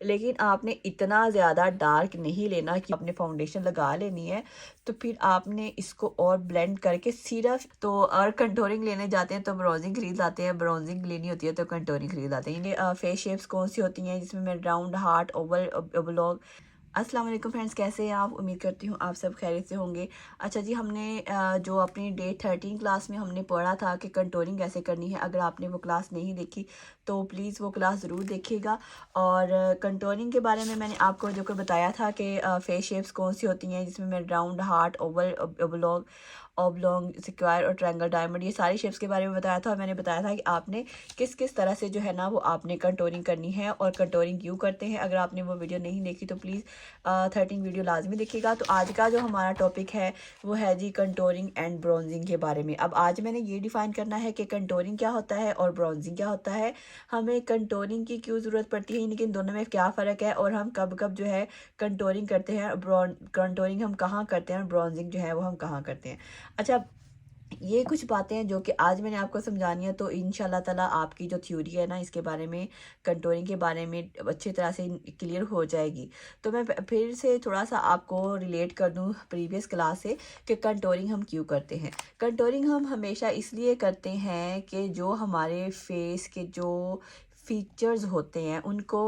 लेकिन आपने इतना ज़्यादा डार्क नहीं लेना कि आपने फाउंडेशन लगा लेनी है, तो फिर आपने इसको और ब्लेंड करके सिर्फ तो और कंटूरिंग लेने जाते हैं तो ब्राउजिंग खरीद लाते हैं, ब्राउजिंग लेनी होती है तो कंटूरिंग खरीद लाते हैं। ये फेस शेप्स कौन सी होती हैं जिसमें मैं राउंड, हार्ट, ओवल, ओब्लॉन्ग। अस्सलाम वालेकुम फ्रेंड्स, कैसे हैं आप? उम्मीद करती हूँ आप सब खैरियत से होंगे। अच्छा जी, हमने जो अपनी डे 13 क्लास में हमने पढ़ा था कि कंटूरिंग कैसे करनी है। अगर आपने वो क्लास नहीं देखी तो प्लीज़ वो क्लास ज़रूर देखिएगा। और कंटूरिंग के बारे में मैंने आपको जो कि बताया था कि फेस शेप्स कौन सी होती हैं जिसमें मैं round, heart, oval, oblong, oblong, square और ट्रायंगल, डायमंड, ये सारी शेप्स के बारे में बताया था। और मैंने बताया था कि आपने किस किस तरह से जो है ना वो आपने कंटूरिंग करनी है और कंटूरिंग क्यों करते हैं। अगर आपने वो वीडियो नहीं देखी तो प्लीज़ 13 वीडियो लाजमी देखिएगा। तो आज का जो हमारा टॉपिक है वो है जी कंटूरिंग एंड ब्रॉन्जिंग के बारे में। अब आज मैंने ये डिफ़ाइन करना है कि कंटूरिंग क्या होता है और ब्रॉन्जिंग क्या होता है, हमें कंटूरिंग की क्यों ज़रूरत पड़ती है, लेकिन दोनों में क्या फ़र्क है, और हम कब कब जो है कंटूरिंग करते हैं, कंटूरिंग हम कहाँ करते हैं और ब्रॉन्जिंग जो है वो हम कहाँ करते हैं। अच्छा, ये कुछ बातें हैं जो कि आज मैंने आपको समझानी है, तो इंशाल्लाह ताला आपकी जो थ्योरी है ना इसके बारे में, कंटूरिंग के बारे में अच्छी तरह से क्लियर हो जाएगी। तो मैं फिर से थोड़ा सा आपको रिलेट कर दूं प्रीवियस क्लास से कि कंटूरिंग हम क्यों करते हैं। कंटूरिंग हम हमेशा इसलिए करते हैं कि जो हमारे फेस के जो फीचर्स होते हैं उनको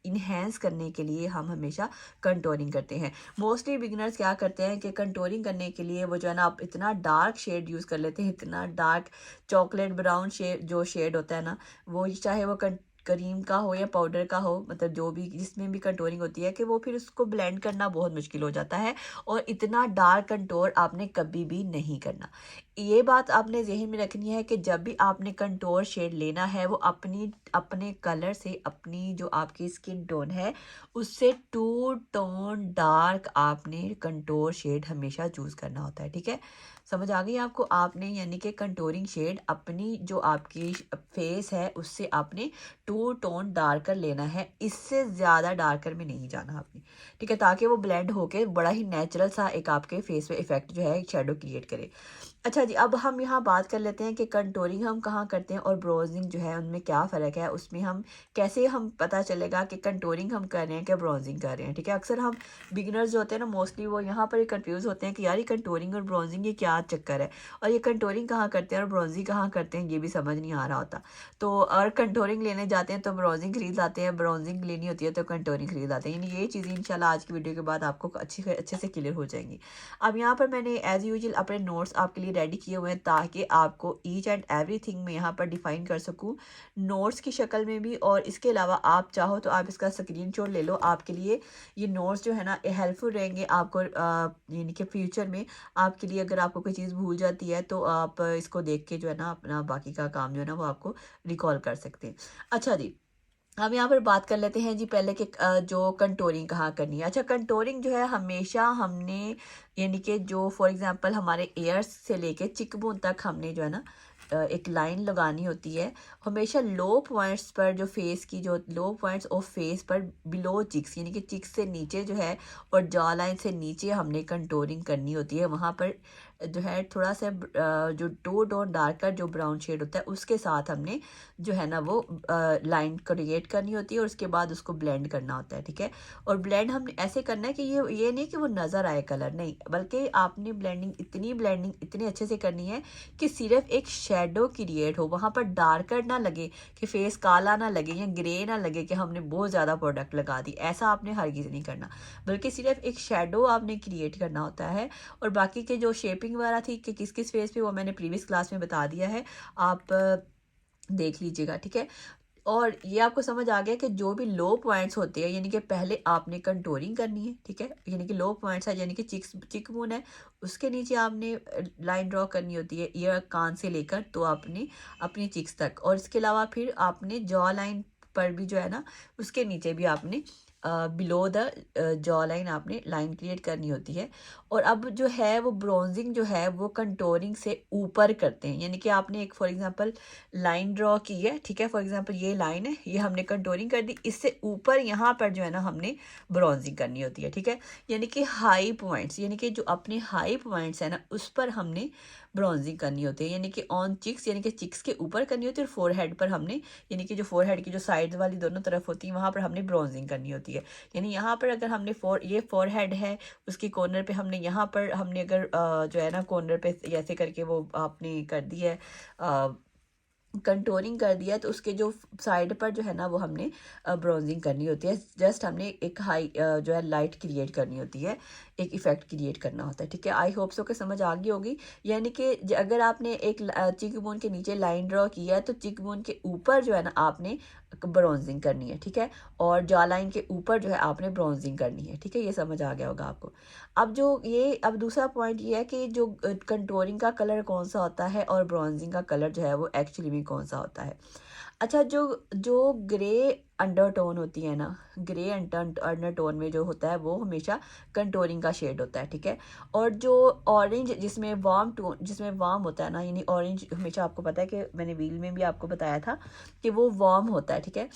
इन्हेंस करने के लिए हम हमेशा कंटूरिंग करते हैं। मोस्टली बिगिनर्स क्या करते हैं कि कंटूरिंग करने के लिए वो जो है ना आप इतना डार्क शेड यूज़ कर लेते हैं, इतना डार्क चॉकलेट ब्राउन शेड जो शेड होता है ना, वो चाहे वो क्रीम का हो या पाउडर का हो, मतलब जो भी जिसमें भी कंटूरिंग होती है, कि वो फिर उसको ब्लेंड करना बहुत मुश्किल हो जाता है। और इतना डार्क कंटूर आपने कभी भी नहीं करना। ये बात आपने ज़हन में रखनी है कि जब भी आपने कंटूर शेड लेना है वो अपने कलर से, अपनी जो आपकी स्किन टोन है उससे 2 टोन डार्क आपने कंटूर शेड हमेशा चूज़ करना होता है। ठीक है, समझ आ गई आपको? आपने यानी कि कंटूरिंग शेड अपनी जो आपकी फेस है उससे आपने 2 टोन डार्कर लेना है, इससे ज़्यादा डार्कर में नहीं जाना आपने। ठीक है, ताकि वो ब्लेंड होके बड़ा ही नेचुरल सा एक आपके फेस पे इफेक्ट जो है शेडो क्रिएट करे। अच्छा जी, अब हम यहाँ बात कर लेते हैं कि कंटूरिंग हम कहाँ करते हैं और ब्राउजिंग जो है उनमें क्या फ़र्क है, उसमें हम कैसे हम पता चलेगा कि कंटूरिंग हम कर रहे हैं क्या ब्राउजिंग कर रहे हैं। ठीक है, अक्सर हम बिगिनर्स जो होते हैं ना मोस्टली वो यहाँ पर कंफ्यूज होते हैं कि यार ये कंटूरिंग और ब्राउजिंग ये क्या चक्कर है, और ये कंटूरिंग कहाँ करते हैं और ब्राउजिंग कहाँ करते हैं, ये भी समझ नहीं आ रहा होता। तो और कंटूरिंग लेने जाते हैं तो ब्राउजिंग खरीद लाते हैं, ब्राउजिंग लेनी होती है तो कंटूरिंग खरीद लाते हैं। यानी ये चीज़ें इंशाल्लाह आज की वीडियो के बाद आपको अच्छे से क्लियर हो जाएंगी। अब यहाँ पर मैंने एज यूजुअल अपने नोट्स आपके लिए रेडी किए हुए हैं ताकि आपको ईच एंड एवरीथिंग में यहाँ पर डिफाइन कर सकूँ नोट्स की शक्ल में भी। और इसके अलावा आप चाहो तो आप इसका स्क्रीनशॉट ले लो, आपके लिए ये नोट्स जो है ना हेल्पफुल रहेंगे आपको, यानी कि फ्यूचर में आपके लिए अगर आपको कोई चीज़ भूल जाती है तो आप इसको देख के जो है ना अपना बाकी का काम जो है ना वो आपको रिकॉल कर सकते हैं। अच्छा जी, हम यहाँ पर बात कर लेते हैं जी पहले कि जो कंटूरिंग कहाँ करनी है। अच्छा, कंटूरिंग जो है हमेशा हमने यानी कि जो फॉर एग्जांपल हमारे एयर्स से लेके चिकबोन तक हमने जो है ना एक लाइन लगानी होती है। हमेशा लो पॉइंट्स पर, जो फेस की जो लो पॉइंट्स ऑफ फेस पर बिलो चिक्स यानी कि चिक्स से नीचे जो है और जॉ लाइन से नीचे हमने कंटूरिंग करनी होती है। वहाँ पर जो है थोड़ा सा जो 2 टोन डार्कर जो ब्राउन शेड होता है उसके साथ हमने जो है ना वो लाइन क्रिएट करनी होती है और उसके बाद उसको ब्लेंड करना होता है। ठीक है, और ब्लेंड हमने ऐसे करना है कि ये नहीं कि वो नज़र आए कलर, नहीं, बल्कि आपने ब्लेंडिंग इतनी अच्छे से करनी है कि सिर्फ एक शेडो क्रिएट हो, वहाँ पर डार्कर ना लगे, कि फेस काला ना लगे या ग्रे ना लगे कि हमने बहुत ज़्यादा प्रोडक्ट लगा दी। ऐसा आपने हरगिज़ नहीं करना, बल्कि सिर्फ एक शेडो आपने क्रिएट करना होता है। और बाकी के जो शेपिंग वगैरह थी कि किस किस फेस पे, वो मैंने प्रीवियस क्लास में बता दिया है, आप देख लीजिएगा। ठीक है, और ये आपको समझ आ गया कि जो भी लो पॉइंट्स होते हैं यानी कि पहले आपने कंटूरिंग करनी है। ठीक है, यानी कि लो पॉइंट्स है यानी कि चिक बोन है, उसके नीचे आपने लाइन ड्रॉ करनी होती है ईयर कान से लेकर तो आपने अपनी चिक्स तक, और इसके अलावा फिर आपने जॉ लाइन पर भी जो है ना उसके नीचे भी आपने बिलो द जॉ लाइन आपने लाइन क्रिएट करनी होती है। और अब जो है वो ब्रॉन्जिंग जो है वो कंटोरिंग से ऊपर करते हैं, यानी कि आपने एक फॉर एग्जांपल लाइन ड्रॉ की है, ठीक है, फॉर एग्जांपल ये लाइन है, ये हमने कंटोरिंग कर दी, इससे ऊपर यहाँ पर जो है ना हमने ब्रॉन्जिंग करनी होती है, ठीक है। यानी कि हाई पॉइंट्स, यानी कि जो अपने हाई पॉइंट्स है ना उस पर हमने ब्रॉन्जिंग करनी होती है, यानी कि ऑन चिक्स, यानी कि चिक्स के ऊपर करनी होती है, और फोरहेड पर हमने, यानी कि जो फोरहेड की जो साइड वाली दोनों तरफ होती है वहाँ पर हमने ब्रॉन्जिंग करनी होती है। यानी यहाँ पर अगर हमने ये फोरहेड है, उसकी कॉर्नर पे हमने यहाँ पर हमने अगर जो है ना कॉर्नर पे ऐसे करके वो आपने कर दी है कंटोरिंग कर दिया, तो उसके जो साइड पर जो है ना वो हमने ब्रॉन्जिंग करनी होती है। जस्ट हमने एक हाई जो है लाइट क्रिएट करनी होती है, एक इफेक्ट क्रिएट करना होता है, ठीक है। आई होप सो के समझ आ गई होगी। यानी कि अगर आपने एक चिक बोन के नीचे लाइन ड्रॉ किया है तो चिक बोन के ऊपर जो है ना आपने ब्रॉन्जिंग करनी है, ठीक है, और जॉ लाइन के ऊपर जो है आपने ब्रॉन्जिंग करनी है, ठीक है। ये समझ आ गया होगा आपको। अब दूसरा पॉइंट ये है कि जो कंटोरिंग का कलर कौन सा होता है और ब्रॉन्जिंग का कलर जो है वो एक्चुअली में कौन सा होता है। अच्छा, जो जो ग्रे अंडरटोन होती है ना, ग्रे अंडरटोन में जो होता है वो हमेशा कंटोरिंग का शेड होता है, ठीक है। और जो ऑरेंज जिसमें वार्म होता है ना, यानी ऑरेंज हमेशा आपको पता है कि मैंने व्हील में भी आपको बताया था कि वो वार्म होता है, ठीक है।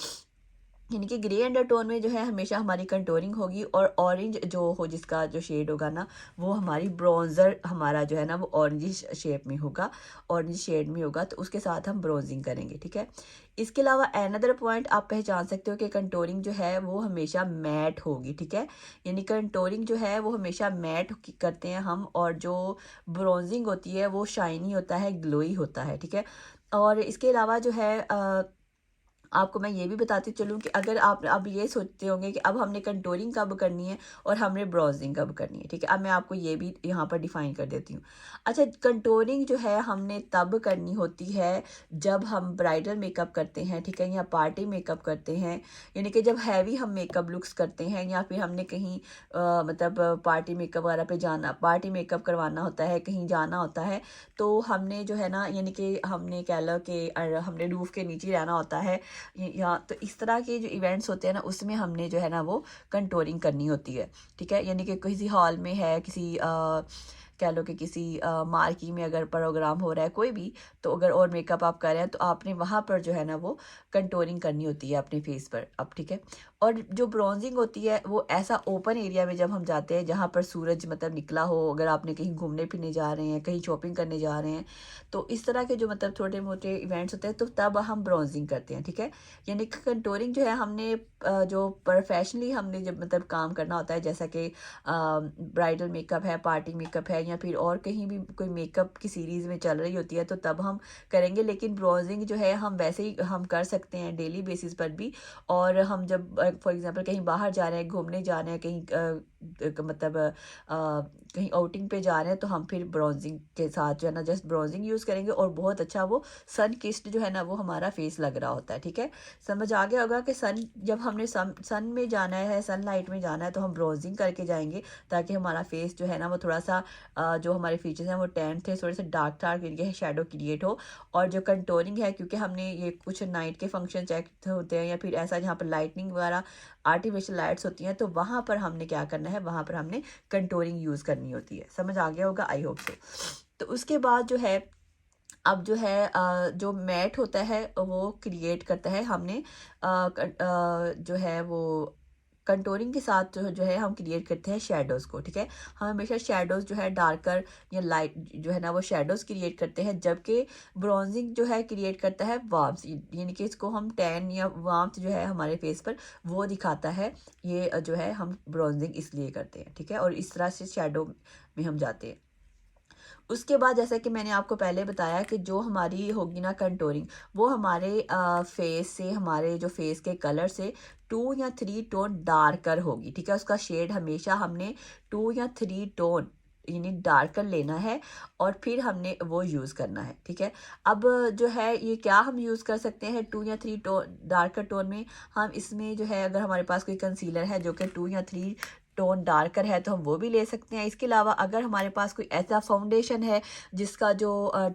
यानी कि ग्रे अंडरटोन में जो है हमेशा हमारी कंटोरिंग होगी, और ऑरेंज जो हो जिसका जो शेड होगा ना वो हमारी ब्रॉन्जर हमारा जो है ना वो ऑरेंज शेप में होगा, ऑरेंज शेड में होगा, तो उसके साथ हम ब्रॉन्जिंग करेंगे, ठीक है। इसके अलावा अनदर पॉइंट आप पहचान सकते हो कि कंटोरिंग जो है वो हमेशा मैट होगी, ठीक है। यानी कंटोरिंग जो है वो हमेशा मैट करते हैं हम, और जो ब्रॉन्जिंग होती है वो शाइनी होता है, ग्लोई होता है, ठीक है। और इसके अलावा जो है आपको मैं ये भी बताती चलूँ कि अगर आप अब ये सोचते होंगे कि अब हमने कंटोरिंग कब करनी है और हमने ब्राउजिंग कब करनी है, ठीक है। अब मैं आपको ये भी यहाँ पर डिफाइन कर देती हूँ। अच्छा, कंटोरिंग जो है हमने तब करनी होती है जब हम ब्राइडल मेकअप करते हैं, ठीक है, या पार्टी मेकअप करते हैं, यानी कि जब हैवी हम मेकअप लुक्स करते हैं, या फिर हमने कहीं मतलब पार्टी मेकअप वगैरह पे जाना, पार्टी मेकअप करवाना होता है, कहीं जाना होता है, तो हमने जो है ना, यानी कि हमने कह लो कि हमने रूफ के नीचे रहना होता है, या तो इस तरह के जो इवेंट्स होते हैं ना उसमें हमने जो है ना वो कंटोरिंग करनी होती है, ठीक है। यानी कि किसी हॉल में है, किसी कह लो कि किसी मार्की में अगर प्रोग्राम हो रहा है कोई भी, तो अगर और मेकअप आप कर रहे हैं तो आपने वहाँ पर जो है ना वो कंटोरिंग करनी होती है अपने फेस पर अब, ठीक है। और जो ब्रॉन्जिंग होती है वो ऐसा ओपन एरिया में जब हम जाते हैं जहाँ पर सूरज मतलब निकला हो, अगर आपने कहीं घूमने फिरने जा रहे हैं, कहीं शॉपिंग करने जा रहे हैं, तो इस तरह के जो मतलब छोटे मोटे इवेंट्स होते हैं तो तब हम ब्रॉन्जिंग करते हैं, ठीक है। यानी कि कंटोरिंग जो है हमने जो प्रोफेशनली हमने जब मतलब काम करना होता है, जैसा कि ब्राइडल मेकअप है, पार्टी मेकअप है, या फिर और कहीं भी कोई मेकअप की सीरीज़ में चल रही होती है तो तब हम करेंगे। लेकिन ब्रॉन्जिंग जो है हम वैसे ही हम कर सकते हैं डेली बेसिस पर भी। और हम जब फॉर एग्जांपल कहीं बाहर जा रहे हैं, घूमने जा रहे हैं, कहीं मतलब कहीं आउटिंग पे जा रहे हैं, तो हम फिर ब्रॉन्जिंग के साथ जो है ना जस्ट ब्रॉन्जिंग यूज़ करेंगे, और बहुत अच्छा वो सन किस्ड जो है ना वो हमारा फेस लग रहा होता है, ठीक है। समझ आ गया होगा कि जब हमने सन में जाना है, सनलाइट में जाना है, तो हम ब्रॉन्जिंग करके जाएंगे ताकि हमारा फेस जो है ना वो थोड़ा सा जो हमारे फीचर्स हैं वो टैन थे, थोड़े से डार्क डार्क शेडो क्रिएट हो। और जो कंटोरिंग है, क्योंकि हमने ये कुछ नाइट के फंक्शन चेक होते हैं या फिर ऐसा जहाँ पर लाइटनिंग वगैरह आर्टिफिशियल लाइट्स होती हैं, तो वहाँ पर हमने क्या करना है, वहाँ पर हमने कंटोरिंग यूज़ करनी होती है। समझ आ गया होगा, आई होप सो। तो उसके बाद जो है अब जो है जो मैट होता है वो क्रिएट करता है हमने जो है वो कंटोरिंग के साथ जो है हम क्रिएट करते हैं शेडोज़ को, ठीक है। हम हमेशा शेडोज़ जो है डार्कर या लाइट जो है ना वो शेडोज़ क्रिएट करते हैं, जबकि ब्रॉन्जिंग जो है क्रिएट करता है वार्म्थ, यानी कि इसको हम टैन या वार्म्थ जो है हमारे फेस पर वो दिखाता है। ये जो है हम ब्रॉन्जिंग इसलिए करते हैं, ठीक है, और इस तरह से शेडो में हम जाते हैं। उसके बाद जैसा कि मैंने आपको पहले बताया कि जो हमारी होगी ना कंटोरिंग, वो हमारे फेस से, हमारे जो फेस के कलर से 2 या 3 टोन डार्कर होगी, ठीक है। उसका शेड हमेशा हमने 2 या 3 टोन यानी डार्कर लेना है, और फिर हमने वो यूज़ करना है, ठीक है। अब जो है ये क्या हम यूज़ कर सकते हैं 2 या 3 टोन डार्कर टोन में, हम इसमें जो है अगर हमारे पास कोई कंसीलर है जो कि 2 या 3 टोन डार्कर है तो हम वो भी ले सकते हैं। इसके अलावा अगर हमारे पास कोई ऐसा फाउंडेशन है जिसका जो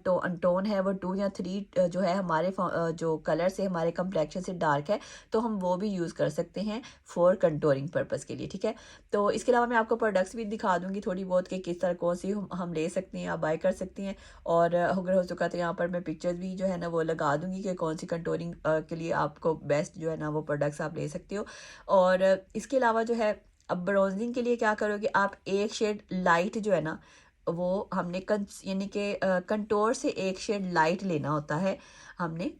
टोन है वो 2 या 3 जो है हमारे जो कलर से हमारे कंप्लेक्शन से डार्क है, तो हम वो भी यूज़ कर सकते हैं फॉर कंटूरिंग पर्पज़ के लिए, ठीक है। तो इसके अलावा मैं आपको प्रोडक्ट्स भी दिखा दूँगी थोड़ी बहुत कि किस तरह कौन सी हम ले सकते हैं, आप बाय कर सकती हैं। और अगर हो चुका तो यहाँ पर मैं पिक्चर्स भी जो है ना वो लगा दूँगी कि कौन सी कंटूरिंग के लिए आपको बेस्ट जो है ना वो प्रोडक्ट्स आप ले सकते हो। और इसके अलावा जो है अब ब्राउजिंग के लिए क्या करोगे आप, एक शेड लाइट जो है ना वो हमने यानी कि कंटोर से एक शेड लाइट लेना होता है हमने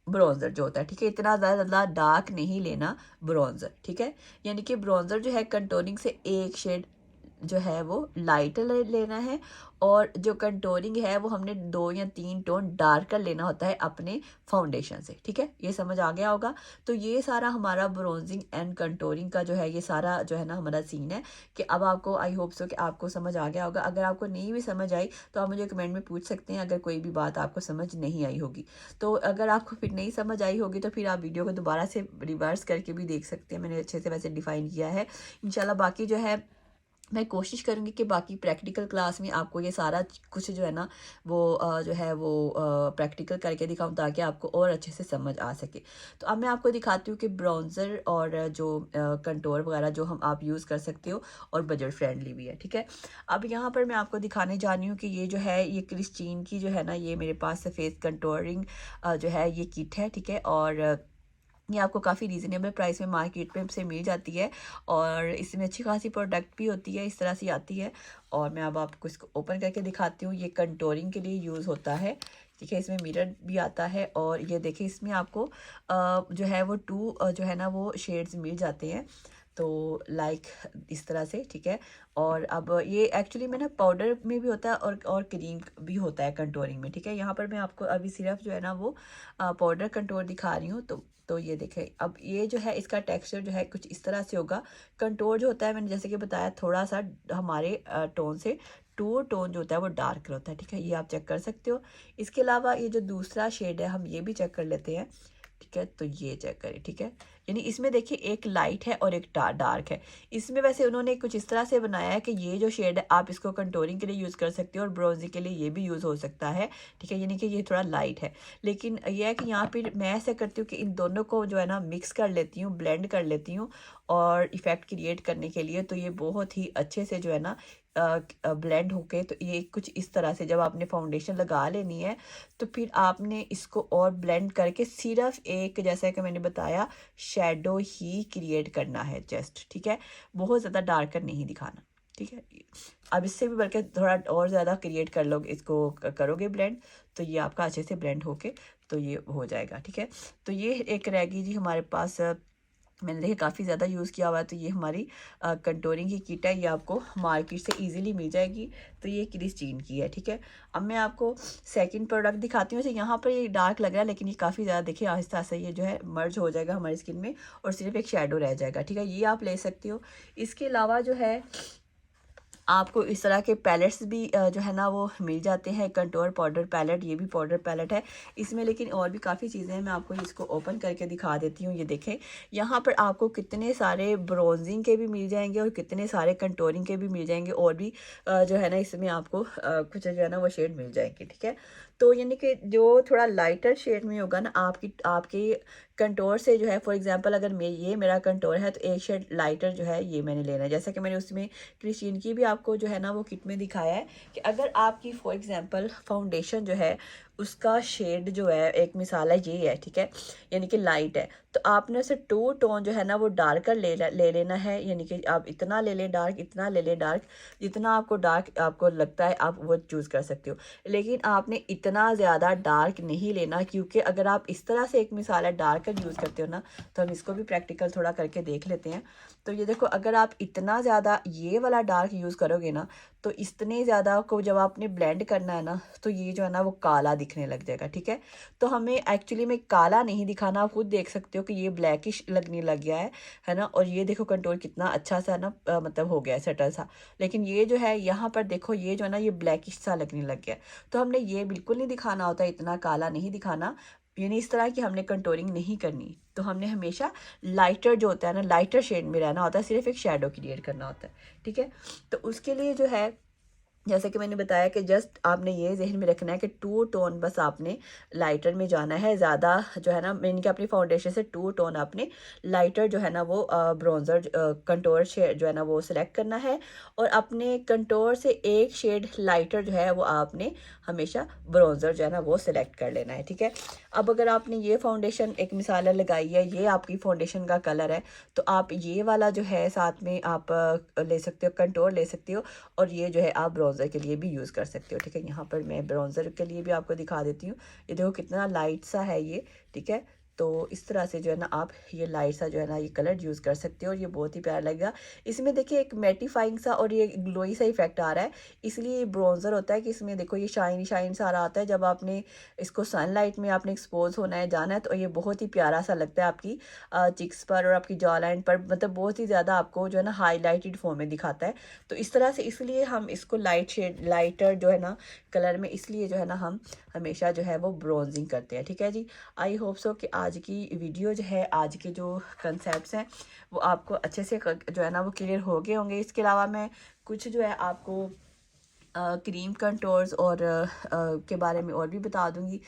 ब्राउज़र जो होता है, ठीक है। इतना ज़्यादा डार्क नहीं लेना ब्राउज़र, ठीक है। यानी कि ब्राउज़र जो है कंटोरिंग से एक शेड जो है वो लाइट लेना है, और जो कंटोरिंग है वो हमने 2 या 3 टोन डार्कर लेना होता है अपने फाउंडेशन से, ठीक है। ये समझ आ गया होगा। तो ये सारा हमारा ब्राउजिंग एंड कंटोरिंग का जो है ये सारा जो है ना हमारा सीन है कि अब आपको, आई होप सो कि आपको समझ आ गया होगा। अगर आपको नहीं भी समझ आई तो आप मुझे कमेंट में पूछ सकते हैं अगर कोई भी बात आपको समझ नहीं आई होगी। तो अगर आपको फिर नहीं समझ आई होगी तो फिर आप वीडियो को दोबारा से रिवर्स करके भी देख सकते हैं, मैंने अच्छे से वैसे डिफ़ाइन किया है। इंशाल्लाह बाकी जो है मैं कोशिश करूँगी कि बाकी प्रैक्टिकल क्लास में आपको ये सारा कुछ जो है ना वो जो है वो प्रैक्टिकल करके दिखाऊँ ताकि आपको और अच्छे से समझ आ सके। तो अब मैं आपको दिखाती हूँ कि ब्राउज़र और जो कंटूर वगैरह जो हम आप यूज़ कर सकते हो और बजट फ्रेंडली भी है, ठीक है। अब यहाँ पर मैं आपको दिखाने जा रही हूँ कि ये जो है ये क्रिस्टीन की जो है ना ये मेरे पास फेस कंटूरिंग जो है ये किट है, ठीक है। और ये आपको काफ़ी रीज़नेबल प्राइस में मार्केट में से मिल जाती है, और इसमें अच्छी खासी प्रोडक्ट भी होती है, इस तरह से आती है। और मैं अब आपको इसको ओपन करके दिखाती हूँ। ये कंटूरिंग के लिए यूज़ होता है, ठीक है। इसमें मिरर भी आता है, और ये देखिए इसमें आपको जो है वो 2 जो है ना वो शेड्स मिल जाते हैं, तो लाइक इस तरह से, ठीक है। और अब ये एक्चुअली में ना पाउडर में भी होता है और क्रीम भी होता है कंटूरिंग में, ठीक है। यहाँ पर मैं आपको अभी सिर्फ जो है ना वो पाउडर कंटूर दिखा रही हूँ। तो ये देखें, अब ये जो है इसका टेक्सचर जो है कुछ इस तरह से होगा। कंटूर जो होता है मैंने जैसे कि बताया थोड़ा सा हमारे टोन से 2 टोन जो होता है वो डार्क होता है, ठीक है। ये आप चेक कर सकते हो। इसके अलावा ये जो दूसरा शेड है हम ये भी चेक कर लेते हैं, ठीक है। तो ये चेक करें, ठीक है। यानी इसमें देखिए एक लाइट है और एक डार्क है। इसमें वैसे उन्होंने कुछ इस तरह से बनाया है कि ये जो शेड है आप इसको कंटूरिंग के लिए यूज़ कर सकते हो और ब्राउजिंग के लिए ये भी यूज़ हो सकता है, ठीक है। यानी कि ये थोड़ा लाइट है, लेकिन यह है कि यहाँ पर मैं ऐसा करती हूँ कि इन दोनों को जो है ना मिक्स कर लेती हूँ, ब्लेंड कर लेती हूँ और इफ़ेक्ट क्रिएट करने के लिए। तो ये बहुत ही अच्छे से जो है ना ब्लेंड होके, तो ये कुछ इस तरह से जब आपने फाउंडेशन लगा लेनी है तो फिर आपने इसको और ब्लेंड करके सिर्फ एक, जैसा कि मैंने बताया, शेडो ही क्रिएट करना है जस्ट, ठीक है। बहुत ज़्यादा डार्कर नहीं दिखाना, ठीक है। अब इससे भी बल्कि थोड़ा और ज़्यादा क्रिएट कर लोगे, इसको करोगे ब्लेंड, तो ये आपका अच्छे से ब्लेंड होके तो ये हो जाएगा, ठीक है। तो ये एक रहेगी जी हमारे पास, मैंने देखिए काफ़ी ज़्यादा यूज़ किया हुआ है। तो ये हमारी कंटूरिंग की किट है, ये आपको मार्केट से इजीली मिल जाएगी। तो ये क्रिस्टीन की है, ठीक है। अब मैं आपको सेकंड प्रोडक्ट दिखाती हूँ। जैसे यहाँ पर ये डार्क लग रहा है लेकिन ये काफ़ी ज़्यादा देखिए आहिस्ता आहिस्ता ये जो है मर्ज हो जाएगा हमारी स्किन में और सिर्फ एक शेडो रह जाएगा, ठीक है। ये आप ले सकते हो। इसके अलावा जो है आपको इस तरह के पैलेट्स भी जो है ना वो मिल जाते हैं, कंटूर पाउडर पैलेट, ये भी पाउडर पैलेट है इसमें, लेकिन और भी काफ़ी चीज़ें हैं। मैं आपको इसको ओपन करके दिखा देती हूँ। ये देखें, यहाँ पर आपको कितने सारे ब्राउजिंग के भी मिल जाएंगे और कितने सारे कंटूरिंग के भी मिल जाएंगे, और भी जो है ना इसमें आपको कुछ जो है ना वो शेड मिल जाएंगे, ठीक है। तो यानी कि जो थोड़ा लाइटर शेड में होगा ना आपके कंटूर से जो है, फॉर एग्जांपल अगर ये मेरा कंटूर है तो एक शेड लाइटर जो है ये मैंने लेना है। जैसा कि मैंने उसमें क्रिस्टीन की भी आपको जो है ना वो किट में दिखाया है कि अगर आपकी फॉर एग्जांपल फाउंडेशन जो है उसका शेड जो है, एक मिसाल है ये है, ठीक है, यानी कि लाइट है, तो आपने उसे 2 टोन जो है ना वो डार्कर ले लेना है। यानी कि आप इतना ले लें डार्क, इतना ले लें डार्क, जितना आपको डार्क आपको लगता है आप वो चूज़ कर सकते हो। लेकिन आपने इतना ज़्यादा डार्क नहीं लेना, क्योंकि अगर आप इस तरह से, एक मिसाल है डार्कर यूज़ करते हो ना, तो हम इसको भी प्रैक्टिकल थोड़ा करके देख लेते हैं। तो ये देखो, अगर आप इतना ज़्यादा ये वाला डार्क यूज़ करोगे ना, तो इतने ज़्यादा को जब आपने ब्लेंड करना है ना, तो ये जो है ना वो काला दिखने लग जाएगा, ठीक है। तो हमें एक्चुअली में काला नहीं दिखाना, आप खुद देख सकते हो कि ये ब्लैकिश लगने लग गया है ना। और ये देखो कंटूर कितना अच्छा सा ना मतलब हो गया है, सेटल सा। लेकिन ये जो है यहाँ पर देखो, ये जो है ना ये ब्लैकिश सा लगने लग गया है। तो हमने ये बिल्कुल नहीं दिखाना होता, इतना काला नहीं दिखाना। यानी इस तरह की हमने कंटूरिंग नहीं करनी। तो हमने हमेशा लाइटर जो होता है ना, लाइटर शेड में रहना होता है, सिर्फ एक शेडो क्रिएट करना होता है, ठीक है। तो उसके लिए जो है, जैसे कि मैंने बताया कि जस्ट आपने ये ज़हन में रखना है कि टू टोन बस आपने लाइटर में जाना है, ज़्यादा जो है ना, मीन कि अपनी फाउंडेशन से टू टोन आपने लाइटर जो है ना वो ब्रॉन्ज़र कंटोर शेड जो है ना वो सिलेक्ट करना है, और अपने कंटोर से एक शेड लाइटर जो है वो आपने हमेशा ब्रॉन्ज़र जो है ना वो सिलेक्ट कर लेना है, ठीक है। अब अगर आपने ये फाउंडेशन एक मिसाल लगाई है, ये आपकी फाउंडेशन का कलर है, तो आप ये वाला जो है साथ में आप ले सकते हो, कंटोर ले सकते हो, और ये जो है आप ब्राउज़र के लिए भी यूज़ कर सकते हो, ठीक है। यहाँ पर मैं ब्राउज़र के लिए भी आपको दिखा देती हूँ। ये देखो कितना लाइट सा है ये, ठीक है। तो इस तरह से जो है ना आप ये लाइट सा जो है ना ये कलर यूज़ कर सकते हो, और ये बहुत ही प्यारा लगेगा। इसमें देखिए एक मैटिफाइंग सा और ये ग्लोई सा इफेक्ट आ रहा है, इसलिए ये ब्राउज़र होता है कि इसमें देखो ये शाइन शाइन सा आ रहा आता है। जब आपने इसको सनलाइट में आपने एक्सपोज होना है, जाना है, तो ये बहुत ही प्यारा सा लगता है आपकी चिक्स पर और आपकी जॉ लाइन पर, मतलब बहुत ही ज़्यादा आपको जो है ना हाईलाइटेड फॉर्म में दिखाता है। तो इस तरह से, इसलिए हम इसको लाइट शेड लाइटर जो है ना कलर में, इसलिए जो है ना हम हमेशा जो है वो ब्रॉन्जिंग करते हैं, ठीक है जी। आई होप सो कि आज की वीडियो जो है, आज के जो कंसेप्ट्स हैं वो आपको अच्छे से जो है ना वो क्लियर हो गए होंगे। इसके अलावा मैं कुछ जो है आपको क्रीम कंटोर्स और के बारे में और भी बता दूंगी,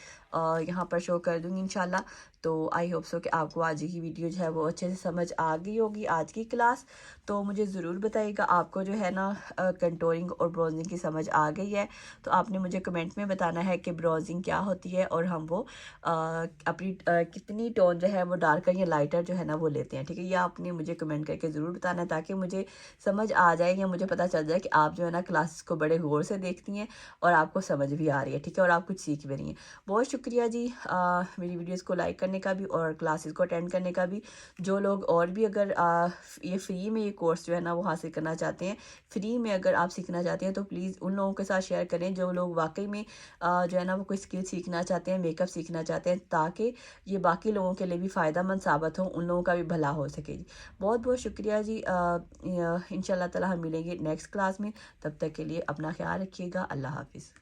यहाँ पर शो कर दूंगी इंशाल्लाह। तो आई होप सो कि आपको आज की वीडियो जो है वो अच्छे से समझ आ गई होगी, आज की क्लास। तो मुझे ज़रूर बताइएगा आपको जो है ना कंटोरिंग और ब्राउजिंग की समझ आ गई है। तो आपने मुझे कमेंट में बताना है कि ब्राउजिंग क्या होती है, और हम वो अपनी कितनी टोन जो है वो डार्कर या लाइटर जो है ना वो लेते हैं, ठीक है। ये आपने मुझे कमेंट करके ज़रूर बताना है, ताकि मुझे समझ आ जाए या मुझे पता चल जाए कि आप जो है ना क्लासेस को बड़े गौर से देखती हैं और आपको समझ भी आ रही है, ठीक है, और आप कुछ सीख भी रही हैं। बहुत शुक्रिया जी मेरी वीडियोस को लाइक करने का भी और क्लासेस को अटेंड करने का भी। जो लोग और भी अगर ये फ्री में ये कोर्स जो है ना वो हासिल करना चाहते हैं, फ्री में अगर आप सीखना चाहते हैं, तो प्लीज़ उन लोगों के साथ शेयर करें जो लोग वाकई में जो है ना वो कोई स्किल सीखना चाहते हैं, मेकअप सीखना चाहते हैं, ताकि ये बाकी लोगों के लिए भी फ़ायदा मंद साबित हो, उन लोगों का भी भला हो सके जी। बहुत बहुत शुक्रिया जी। इंशाल्लाह ताला हम मिलेंगे नेक्स्ट क्लास में। तब तक के लिए अपना ख्याल रखिएगा। अल्लाह हाफिज़।